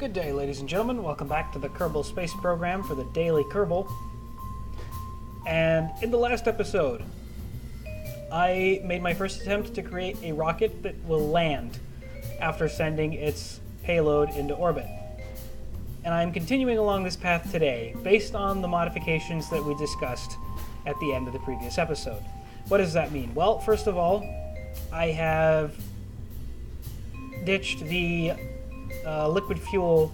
Good day, ladies and gentlemen. Welcome back to the Kerbal Space Program for the Daily Kerbal. And in the last episode, I made my first attempt to create a rocket that will land after sending its payload into orbit. And I'm continuing along this path today, based on the modifications that we discussed at the end of the previous episode. What does that mean? Well, first of all, I have ditched the liquid fuel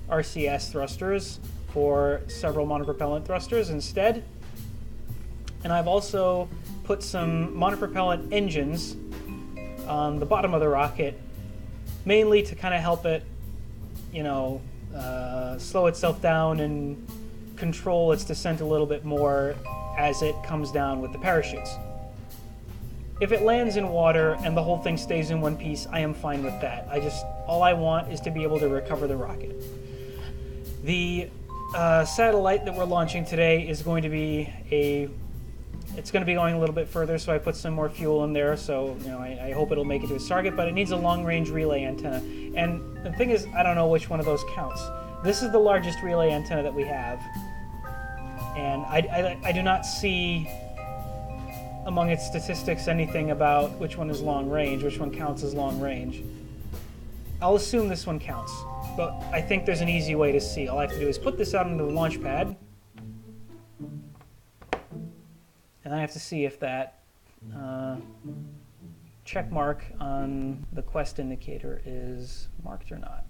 RCS thrusters for several monopropellant thrusters instead. And I've also put some monopropellant engines on the bottom of the rocket, mainly to kind of help it, slow itself down and control its descent a little bit more as it comes down with the parachutes. If it lands in water and the whole thing stays in one piece, I am fine with that. All I want is to be able to recover the rocket. The satellite that we're launching today is going to be it's going to be going a little bit further, so I put some more fuel in there, so I hope it'll make it to its target, but it needs a long-range relay antenna. And the thing is, I don't know which one of those counts. This is the largest relay antenna that we have, and I do not see among its statistics anything about which one is long range, which one counts as long range. I'll assume this one counts, but I think there's an easy way to see. All I have to do is put this out into the launch pad, and I have to see if that check mark on the quest indicator is marked or not.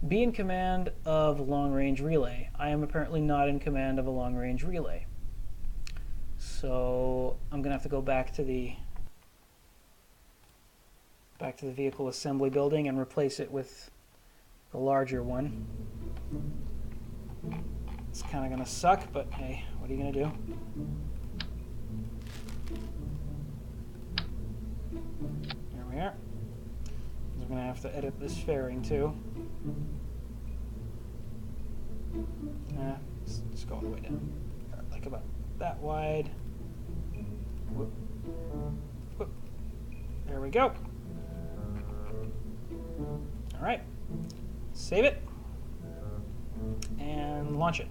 Be in command of long-range relay. I am apparently not in command of a long-range relay. So I'm gonna have to go back to the vehicle assembly building and replace it with the larger one. It's kind of gonna suck, but hey, what are you gonna do? There we are. We're gonna have to edit this fairing too. It's going all the way down, like about that wide. Whoop. Whoop. There we go. All right, save it and launch it.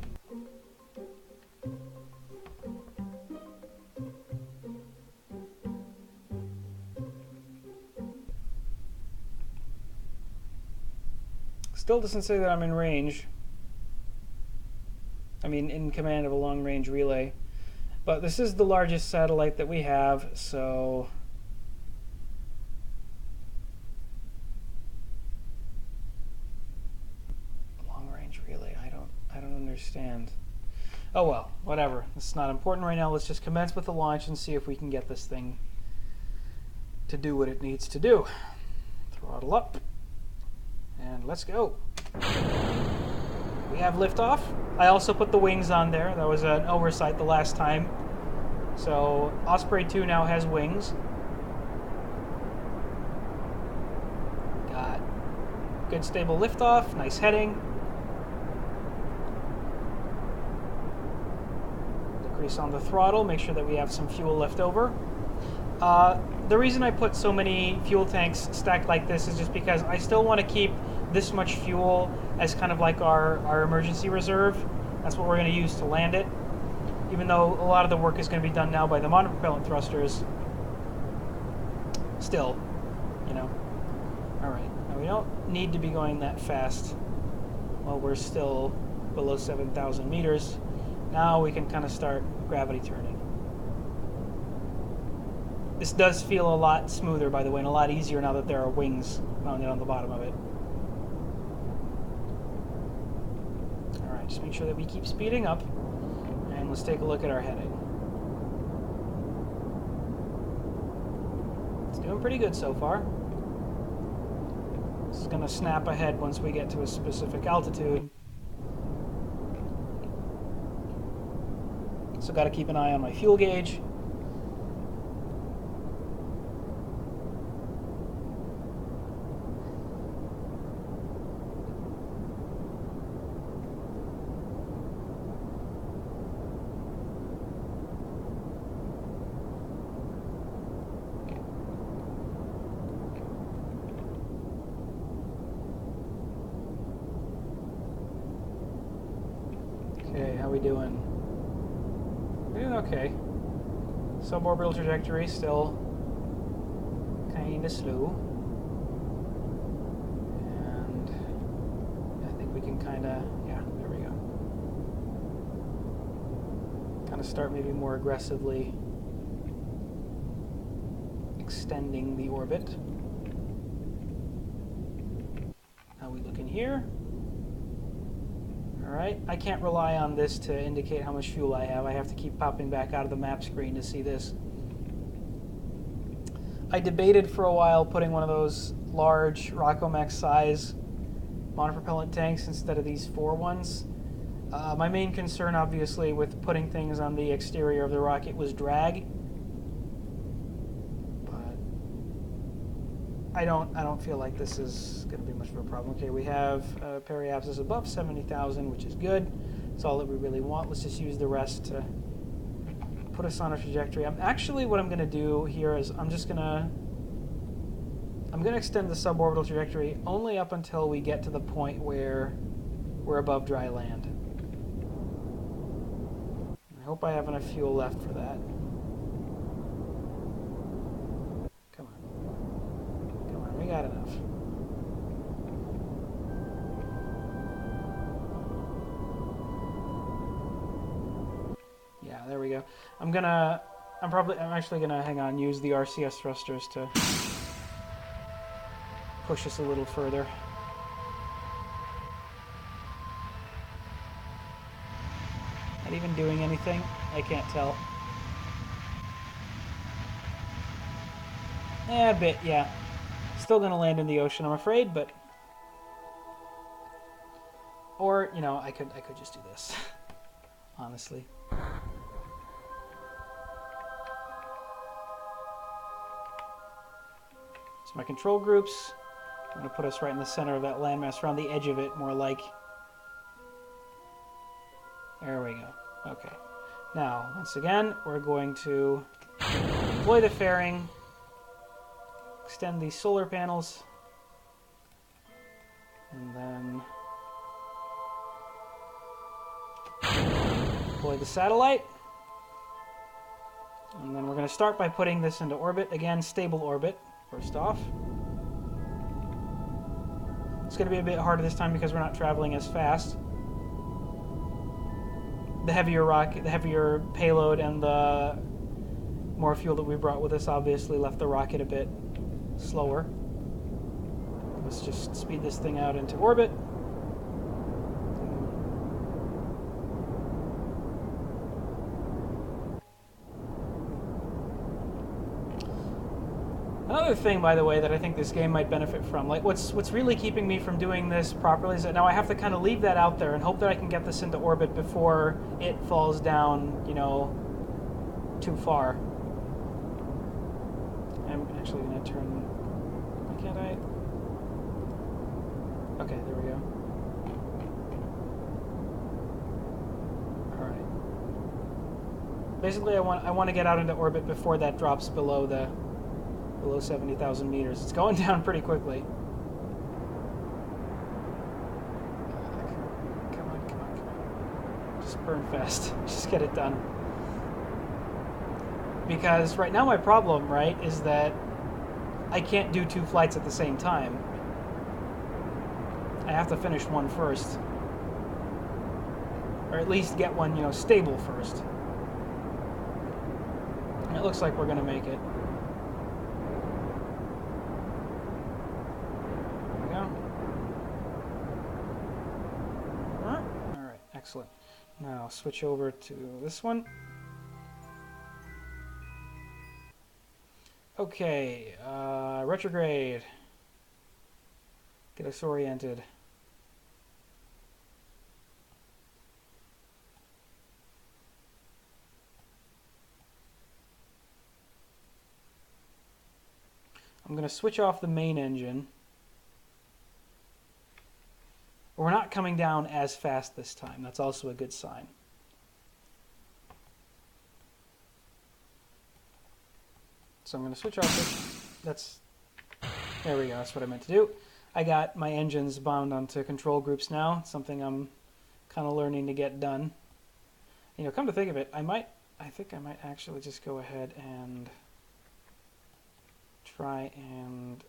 Still doesn't say that I'm in range. In command of a long-range relay. But this is the largest satellite that we have, so long-range relay, I don't understand. Oh well, whatever. It's not important right now. Let's just commence with the launch and see if we can get this thing to do what it needs to do. Throttle up. And let's go. We have liftoff. I also put the wings on there. That was an oversight the last time. So Osprey 2 now has wings. Got good stable liftoff, nice heading. Decrease on the throttle, make sure that we have some fuel left over. The reason I put so many fuel tanks stacked like this is just because I still want to keep this much fuel as kind of like our emergency reserve. That's what we're going to use to land it. Even though a lot of the work is going to be done now by the monopropellant thrusters, still, All right, now we don't need to be going that fast while we're still below 7,000 meters. Now we can kind of start gravity turning. This does feel a lot smoother, by the way, and a lot easier now that there are wings mounted on the bottom of it. All right, just make sure that we keep speeding up, and let's take a look at our heading. It's doing pretty good so far. It's going to snap ahead once we get to a specific altitude. So got to keep an eye on my fuel gauge. How we doing? We're doing okay. Suborbital trajectory still kind of slow. And I think we can kind of, yeah, there we go. Kind of start maybe more aggressively extending the orbit. How we looking here? Alright, I can't rely on this to indicate how much fuel I have. I have to keep popping back out of the map screen to see this. I debated for a while putting one of those large Rockomex size monopropellant tanks instead of these 4 ones. My main concern, obviously, with putting things on the exterior of the rocket was drag. But I don't feel like this is going to be much of a problem. Okay, we have periapsis above 70,000, which is good. That's all that we really want. Let's just use the rest to put us on a trajectory. Actually, what I'm going to do here is I'm going to extend the suborbital trajectory only up until we get to the point where we're above dry land. I hope I have enough fuel left for that. Come on, we got enough. Yeah, there we go. I'm actually gonna, hang on, use the RCS thrusters to push us a little further. Not even doing anything? I can't tell. A bit, yeah. Still gonna land in the ocean, I'm afraid, but... Or, you know, I could just do this. Honestly. So my control groups, I'm going to put us right in the center of that landmass, around the edge of it, more like. There we go. Okay. Now, once again, we're going to deploy the fairing, extend these solar panels, and then deploy the satellite. And then we're going to start by putting this into orbit. Again, stable orbit. First off, it's going to be a bit harder this time because we're not traveling as fast. The heavier rocket, the heavier payload, and the more fuel that we brought with us obviously left the rocket a bit slower. Let's just speed this thing out into orbit. Another thing, by the way, that I think this game might benefit from, like what's really keeping me from doing this properly is that now I have to kind of leave that out there and hope that I can get this into orbit before it falls down, you know, too far. I'm actually going to turn... Why can't I? Okay, there we go. All right. Basically, I want to get out into orbit before that drops below 70,000 meters. It's going down pretty quickly. Come on. Just burn fast. Just get it done. Because right now my problem, right, is that I can't do 2 flights at the same time. I have to finish one first. Or at least get one, you know, stable first. And it looks like we're going to make it. Excellent. Now switch over to this one. Okay, retrograde. Get us oriented. I'm going to switch off the main engine. We're not coming down as fast this time. That's also a good sign. So I'm going to switch off this. There we go. That's what I meant to do. I got my engines bound onto control groups now. It's something I'm kind of learning to get done. You know, come to think of it, I think I might actually just go ahead and try and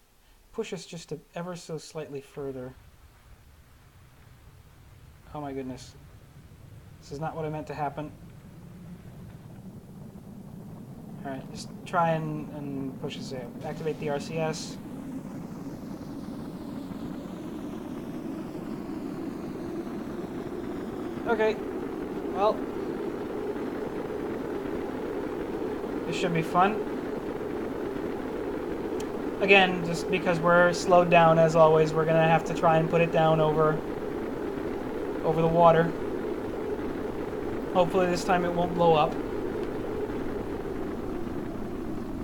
push us just ever so slightly further. Oh my goodness. This is not what I meant to happen. Alright, just try and push us out. Activate the RCS. Okay. Well, this should be fun. Again, just because we're slowed down as always, we're gonna have to try and put it down over the water. Hopefully this time it won't blow up.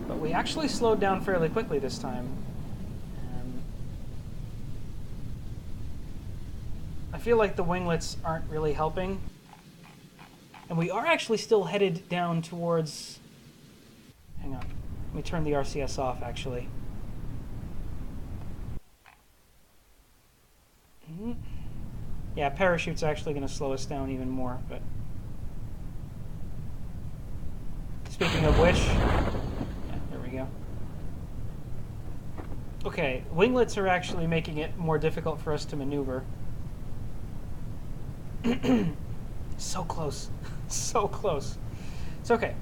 But we actually slowed down fairly quickly this time. I feel like the winglets aren't really helping. And we are actually still headed down towards... Hang on. Let me turn the RCS off, actually. Yeah, parachute's actually going to slow us down even more, but... Speaking of which... Yeah, there we go. Okay, winglets are actually making it more difficult for us to maneuver. So close. So close. It's okay.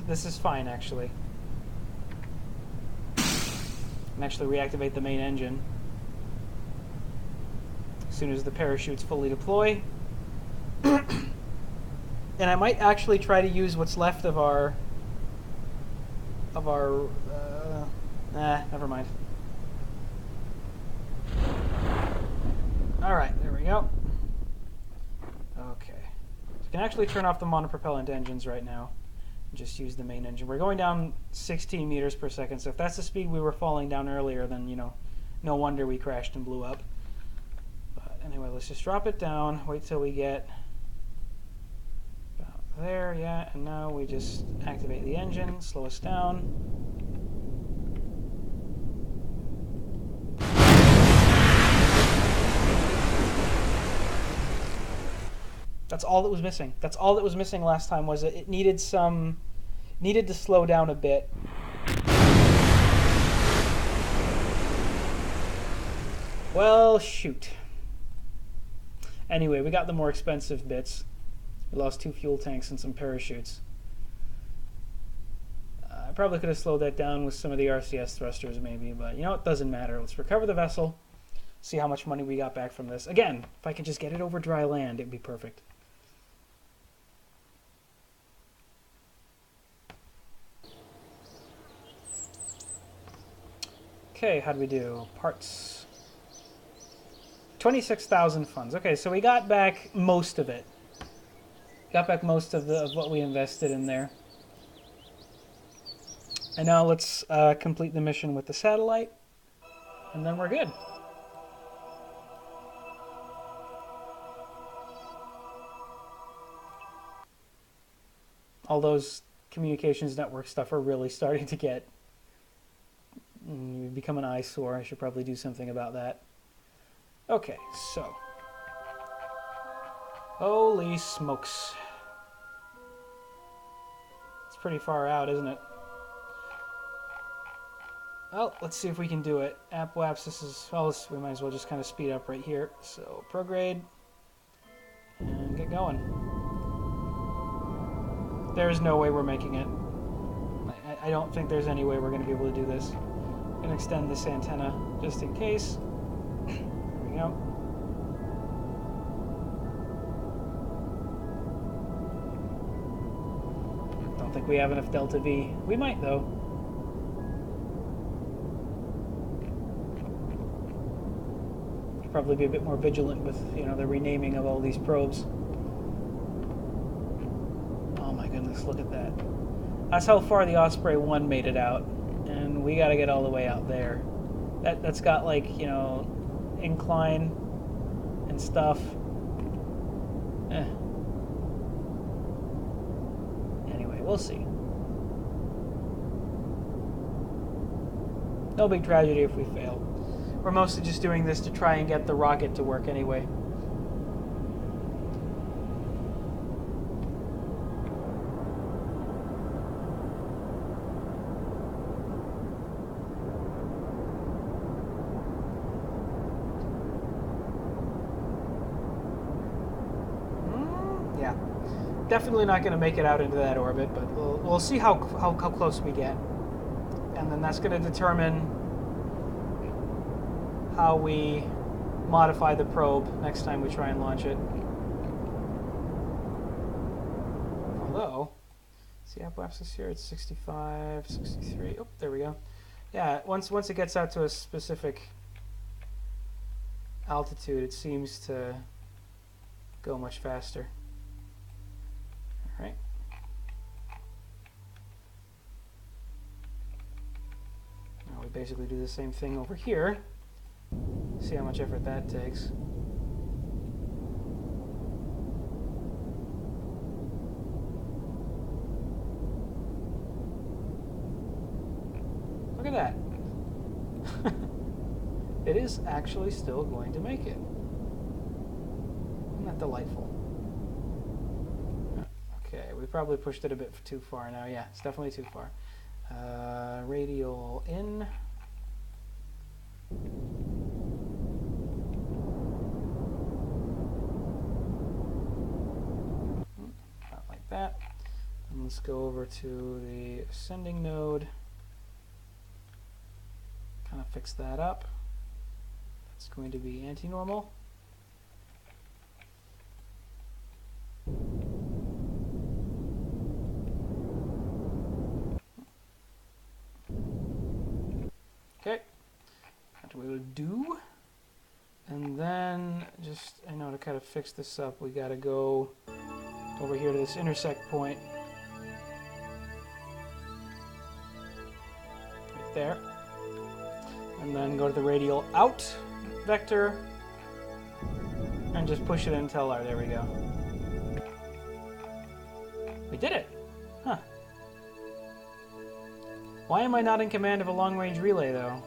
This is fine, actually. And actually reactivate the main engine as soon as the parachutes fully deploy. And I might actually try to use what's left of our never mind. Alright, there we go. Okay. So we can actually turn off the monopropellant engines right now and just use the main engine. We're going down 16 meters per second, so if that's the speed we were falling down earlier, then, you know, no wonder we crashed and blew up. But anyway, let's just drop it down, wait till we get about there, yeah, and now we just activate the engine, slow us down. That's all that was missing. That's all that was missing last time, was it needed to slow down a bit. Well, shoot. Anyway, we got the more expensive bits. We lost 2 fuel tanks and some parachutes. I probably could have slowed that down with some of the RCS thrusters maybe, but you know, it doesn't matter. Let's recover the vessel, see how much money we got back from this. Again, if I could just get it over dry land, it'd be perfect. Okay, how'd we do? Parts. 26,000 funds. Okay, so we got back most of it. Got back most of what we invested in there. And now let's complete the mission with the satellite, and then we're good. All those communications network stuff are really starting to get... become an eyesore. I should probably do something about that. Okay, so... Holy smokes. It's pretty far out, isn't it? Well, let's see if we can do it. App WAPs, this is... Well, we might as well just kind of speed up right here. So, prograde. And get going. There's no way we're making it. I don't think there's any way we're going to be able to do this. I'm going to extend this antenna just in case. There we go. Don't think we have enough delta V. We might, though. Should probably be a bit more vigilant with, you know, the renaming of all these probes. Oh my goodness, look at that. That's how far the Osprey 1 made it out. And we gotta get all the way out there. That's got, like, you know, incline and stuff. Anyway, we'll see. No big tragedy if we fail. We're mostly just doing this to try and get the rocket to work anyway. Definitely not going to make it out into that orbit, but we'll see how close we get. And then that's going to determine how we modify the probe next time we try and launch it. Although, see apoapsis here, it's 65, 63. Oh, there we go. Yeah, once it gets out to a specific altitude, it seems to go much faster. All right. Now we basically do the same thing over here. See how much effort that takes. Look at that. It is actually still going to make it. Isn't that delightful? Okay, we probably pushed it a bit too far now. Yeah, it's definitely too far. Radial in. Not like that. And let's go over to the ascending node. Kind of fix that up. It's going to be anti-normal. Okay, that's what we would do. And then just, I know to kind of fix this up, we got to go over here to this intersect point. Right there. And then go to the radial out vector and just push it until our, there we go. We did it! Huh. Why am I not in command of a long-range relay, though?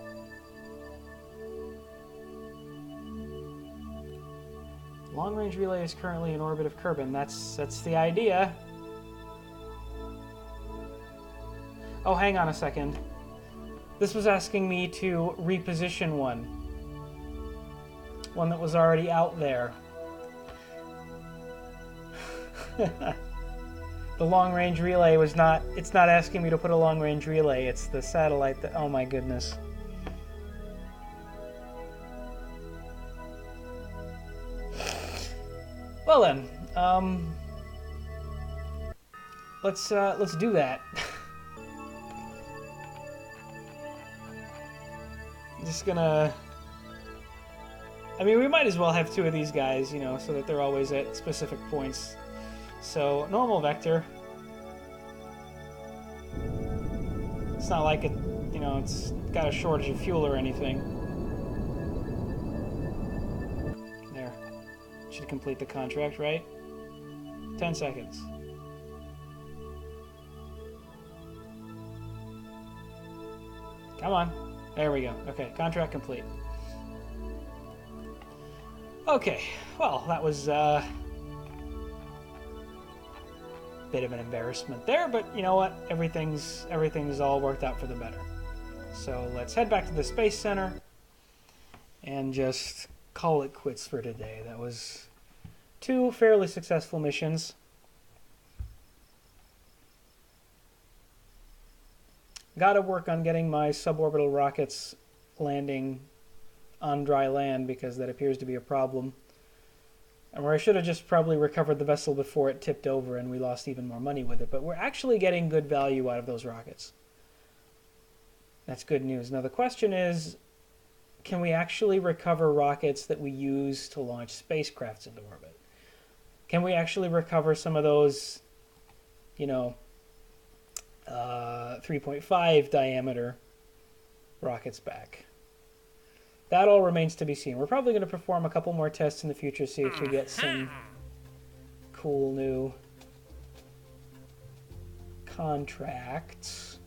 Long-range relay is currently in orbit of Kerbin. That's the idea. Oh, hang on a second. This was asking me to reposition one that was already out there. The long-range relay was not, it's not asking me to put a long-range relay, it's the satellite that, oh my goodness. Well then, let's do that. I'm just gonna, I mean, we might as well have two of these guys, you know, so that they're always at specific points. So, normal vector. It's not like it, you know, it's got a shortage of fuel or anything. There. Should complete the contract, right? 10 seconds. Come on. There we go. Okay, contract complete. Okay, well, that was bit of an embarrassment there, but you know what? Everything's all worked out for the better. So let's head back to the Space Center and just call it quits for today. That was two fairly successful missions. Gotta work on getting my suborbital rockets landing on dry land, because that appears to be a problem. And where I should have just probably recovered the vessel before it tipped over and we lost even more money with it. But we're actually getting good value out of those rockets. That's good news. Now the question is, can we actually recover rockets that we use to launch spacecrafts into orbit? Can we actually recover some of those, you know, 3.5 diameter rockets back? That all remains to be seen. We're probably going to perform a couple more tests in the future, see if we get some cool new contracts.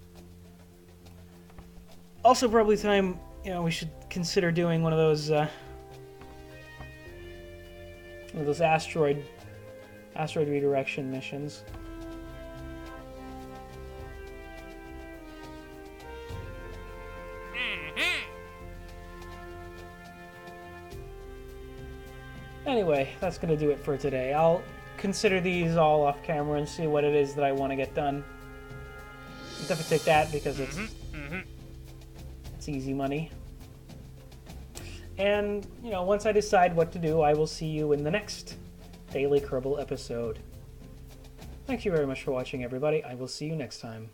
Also, probably time, you know, we should consider doing one of those asteroid redirection missions. Anyway, that's going to do it for today. I'll consider these all off camera and see what it is that I want to get done. I'll definitely take that because it's easy money. And, you know, once I decide what to do, I will see you in the next Daily Kerbal episode. Thank you very much for watching, everybody. I will see you next time.